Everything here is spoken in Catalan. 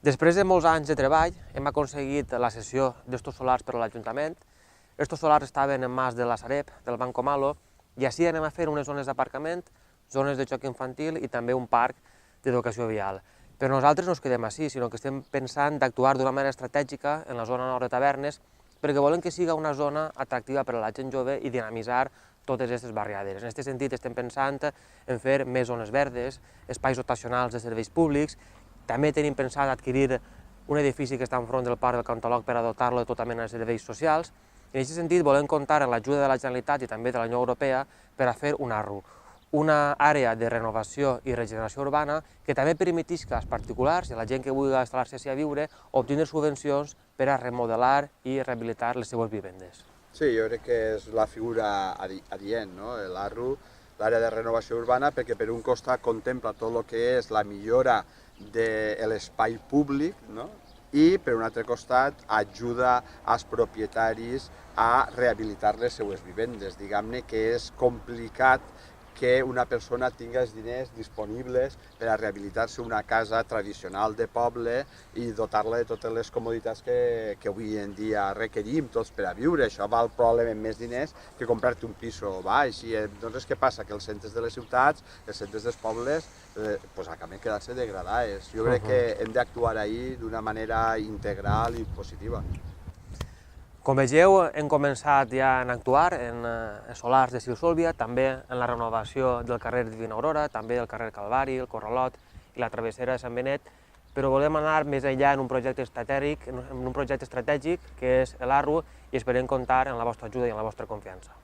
Després de molts anys de treball, hem aconseguit la cessió d'estos solars per a l'Ajuntament. Estos solars estaven en mans de la Sareb, del Banco Malo, i així anem a fer unes zones d'aparcament, zones de joc infantil i també un parc d'educació vial. Però nosaltres no ens quedem així, sinó que estem pensant d'actuar d'una manera estratègica en la zona nord de Tavernes, perquè volem que siga una zona atractiva per a la gent jove i dinamitzar totes aquestes barriades. En aquest sentit estem pensant en fer més zones verdes, espais dotacionals de serveis públics. També tenim pensat adquirir un edifici que està enfront del Parc del Cantolog per a dotar-lo de tota mena de serveis socials. En aquest sentit volem comptar amb l'ajuda de la Generalitat i també de la Unió Europea per a fer un ARRU, una àrea de renovació i regeneració urbana que també permetisca als particulars i a la gent que vulgui instal·lar-se a viure obtenir subvencions per a remodelar i rehabilitar les seues vivendes. Sí, jo crec que és la figura adient, no? L'ARRU, l'àrea de renovació urbana, perquè per un costat contempla tot el que és la millora de l'espai públic, no? I per un altre costat ajuda als propietaris a rehabilitar les seues vivendes. Diguem-ne que és complicat que una persona tingui els diners disponibles per a rehabilitar-se una casa tradicional de poble i dotar-la de totes les comoditats que avui en dia requerim tots per a viure. Això val probablement més diners que comprar-te un piso baix. I doncs què passa? Que els centres de les ciutats, els centres dels pobles, acaben quedant-se degradats. Jo crec que hem d'actuar ahir d'una manera integral i positiva. Com vegeu, hem començat ja a actuar en solars de Ciusòlvia, també en la renovació del carrer Divina Aurora, també del carrer Calvari, el Corralot i la travessera de Sant Benet, però volem anar més enllà en un projecte estratègic que és l'ARRU, i esperem comptar amb la vostra ajuda i amb la vostra confiança.